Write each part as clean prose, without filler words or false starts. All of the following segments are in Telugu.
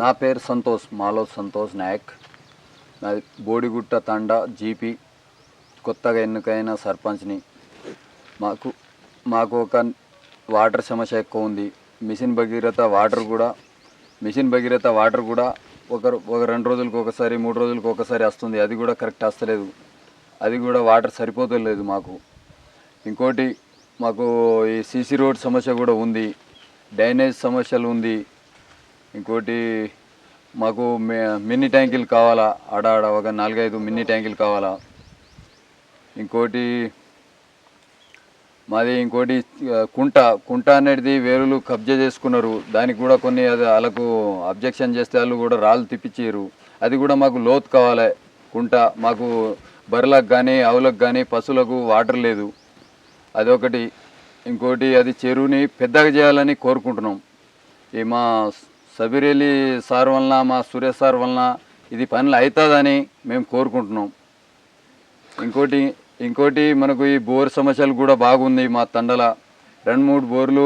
నా పేరు సంతోష్, మాలో సంతోష్ నాయక్. నాది బోడిగుట్ట తండా జీపీ, కొత్తగా ఎన్నికైన సర్పంచ్ని. మాకు ఒక వాటర్ సమస్య ఎక్కువ ఉంది. మిషన్ భగీరథ వాటర్ కూడా ఒక 2 రోజులకు ఒకసారి 3 రోజులకు ఒకసారి వస్తుంది. అది కూడా కరెక్ట్ వస్తలేదు. అది కూడా వాటర్ సరిపోతలేదు మాకు. ఇంకోటి మాకు ఈ సీసీ రోడ్ సమస్య కూడా ఉంది, డ్రైనేజ్ సమస్యలు ఉంది. ఇంకోటి మాకు మినీ ట్యాంకులు కావాలా, ఆడ ఒక 4-5 మినీ ట్యాంకులు కావాలా. ఇంకోటి కుంట అనేది వేరులు కబ్జా చేసుకున్నారు. దానికి కూడా కొన్ని వాళ్ళకు అబ్జెక్షన్ చేస్తే వాళ్ళు కూడా రాళ్ళు తిప్పించారు. అది కూడా మాకు లోతు కావాలి కుంట. మాకు బర్రెలకు కానీ ఆవులకు కానీ పశువులకు వాటర్ లేదు, అదొకటి. ఇంకోటి అది చెరువుని పెద్దగా చేయాలని కోరుకుంటున్నాం. ఈ మా సబిరెల్లి సార్ వలన, మా సురేష్ సార్ వలన ఇది పనులు అవుతుందని మేము కోరుకుంటున్నాం. ఇంకోటి మనకు ఈ బోర్ సమస్యలు కూడా బాగుంది. మా తండల 2-3 బోర్లు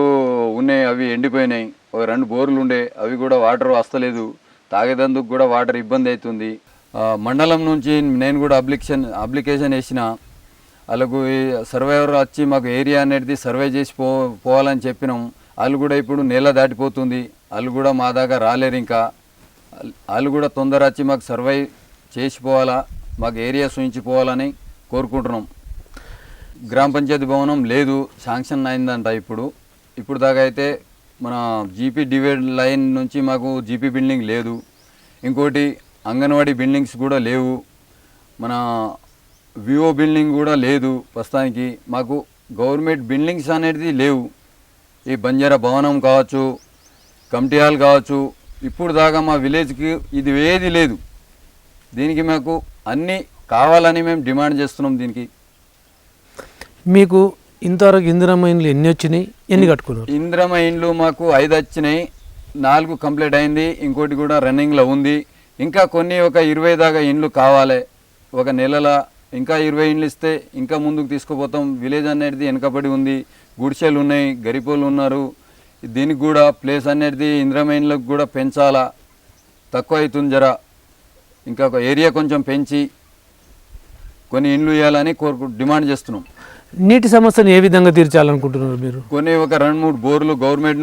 ఉన్నాయి, అవి ఎండిపోయినాయి. ఒక 2 బోర్లు ఉండే, అవి కూడా వాటర్ వస్తలేదు. తాగేదందుకు కూడా వాటర్ ఇబ్బంది అవుతుంది. మండలం నుంచి నేను కూడా అప్లికేషన్ వేసిన. వాళ్ళకు సర్వేవర్ వచ్చి మాకు ఏరియా అనేది సర్వే చేసి పోవాలని చెప్పినాం. వాళ్ళు కూడా ఇప్పుడు నెల దాటిపోతుంది, వాళ్ళు కూడా మా దాకా రాలేరు. ఇంకా వాళ్ళు కూడా తొందర వచ్చి మాకు సర్వే చేసిపోవాలా, మాకు ఏరియా చూపించిపోవాలని కోరుకుంటున్నాం. గ్రామ పంచాయతీ భవనం లేదు, శాంక్షన్ అయిందంట. ఇప్పుడు దాకా అయితే మన జీపీ డివైడ్ లైన్ నుంచి మాకు జీపీ బిల్డింగ్ లేదు. ఇంకోటి అంగన్వాడీ బిల్డింగ్స్ కూడా లేవు, మన వివో బిల్డింగ్ కూడా లేదు. ప్రస్తుతానికి మాకు గవర్నమెంట్ బిల్డింగ్స్ అనేది లేవు. ఈ బంజారా భవనం కావచ్చు, కమిటీ హాల్ కావచ్చు, ఇప్పుడు దాకా మా విలేజ్కి ఇది ఏది లేదు. దీనికి మాకు అన్నీ కావాలని మేము డిమాండ్ చేస్తున్నాం. దీనికి మీకు ఇంతవరకు ఇందిరమ్మ ఇండ్లు ఎన్ని వచ్చినాయి, ఎన్ని కట్టుకున్నారు? ఇందిరమ్మ ఇండ్లు మాకు 5 వచ్చినాయి, 4 కంప్లీట్ అయింది. ఇంకోటి కూడా రన్నింగ్లో ఉంది. ఇంకా కొన్ని ఒక 20 దాకా ఇండ్లు కావాలి. ఒక నెలలో ఇంకా 20 ఇండ్లు ఇస్తే ఇంకా ముందుకు తీసుకుపోతాం. విలేజ్ అనేది వెనకబడి ఉంది, గుడిసెలు ఉన్నాయి, గరిపోలు ఉన్నారు. దీనికి కూడా ప్లేస్ అనేది ఇందిరమ్మ ఇండ్లకు కూడా పెంచాలా, తక్కువ అవుతుంది జర. ఇంకా ఒక ఏరియా కొంచెం పెంచి కొన్ని ఇండ్లు ఇవ్వాలని డిమాండ్ చేస్తున్నాం. నీటి సమస్యను ఏ విధంగా తీర్చాలనుకుంటున్నారు మీరు? కొన్ని ఒక 2-3 బోర్లు గవర్నమెంట్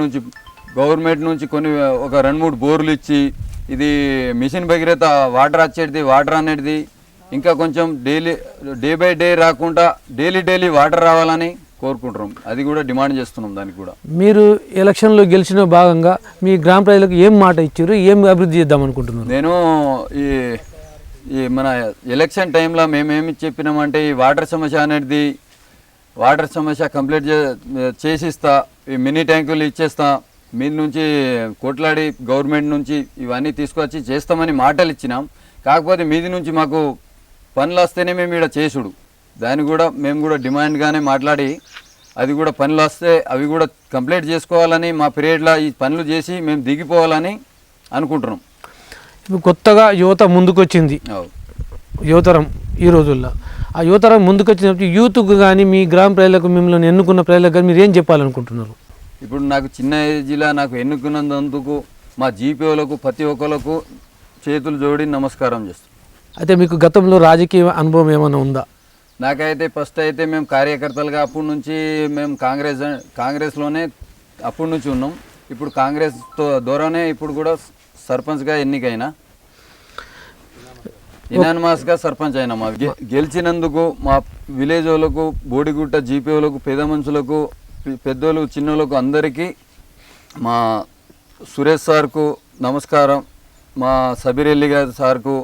నుంచి కొన్ని ఒక 2-3 బోర్లు ఇచ్చి, ఇది మిషన్ భగీరథ వాటర్ వచ్చేది, వాటర్ అనేది ఇంకా కొంచెం డే బై డే రాకుండా డైలీ వాటర్ రావాలని కోరుకుంటున్నాం. అది కూడా డిమాండ్ చేస్తున్నాం. దానికి కూడా మీరు ఎలక్షన్లో గెలిచిన భాగంగా మీ గ్రామ ప్రజలకు ఏం మాట ఇచ్చారు, ఏం అభివృద్ధి చేద్దాం అనుకుంటున్నారు? నేను ఈ మన ఎలక్షన్ టైంలో మేమేమి చెప్పినామంటే, ఈ వాటర్ సమస్య కంప్లీట్ చేసిస్తా, ఈ మినీ ట్యాంకులు ఇచ్చేస్తా, మీద నుంచి కొట్లాడి గవర్నమెంట్ నుంచి ఇవన్నీ తీసుకొచ్చి చేస్తామని మాటలు ఇచ్చినాం. కాకపోతే మీది నుంచి మాకు పనులు వస్తేనే మేము ఇక్కడ చేసుడు. దాన్ని కూడా మేము కూడా డిమాండ్గానే మాట్లాడి, అది కూడా పనులు వస్తే అవి కూడా కంప్లీట్ చేసుకోవాలని, మా పీరియడ్లో ఈ పనులు చేసి మేము దిగిపోవాలని అనుకుంటున్నాం. ఇప్పుడు కొత్తగా యువత ముందుకొచ్చింది, యువతరం ఈ రోజుల్లో. ఆ యువతరం ముందుకొచ్చినప్పుడు యూత్కు కానీ మీ గ్రామ ప్రజలకు, మిమ్మల్ని ఎన్నుకున్న ప్రజలకు కానీ మీరు ఏం చెప్పాలనుకుంటున్నారు? ఇప్పుడు నాకు చిన్న ఏజ్లో నాకు ఎన్నుకున్నందుకు మా జీపీఓలకు ప్రతి ఒక్కరికి చేతులు జోడి నమస్కారం చేస్తాం. అయితే మీకు గతంలో రాజకీయ అనుభవం ఏమైనా ఉందా? నాకైతే ఫస్ట్ అయితే మేము కార్యకర్తలుగా అప్పటి నుంచి మేము కాంగ్రెస్లోనే అప్పటి నుంచి ఉన్నాం. ఇప్పుడు కాంగ్రెస్ ద్వారానే ఇప్పుడు కూడా సర్పంచ్గా ఎన్నికైనా, ఇనానిమస్గా సర్పంచ్ అయినా. మా గెలిచినందుకు మా విలేజ్ వాళ్ళకు, బోడిగుట్ట జీపీ వాళ్ళకు, పెద్ద మనుషులకు, పెద్దోళ్ళు చిన్నోళ్ళకు అందరికీ, మా సురేష్ సార్కు నమస్కారం, మా సబిరెల్లి గారి సార్కు,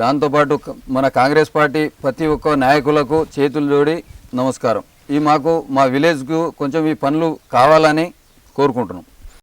దాంతోపాటు మన కాంగ్రెస్ పార్టీ ప్రతి ఒక్క నాయకులకు చేతులు జోడి నమస్కారం. ఈ మాకు మా విలేజ్కు కొంచెం ఈ పనులు కావాలని కోరుకుంటున్నాం.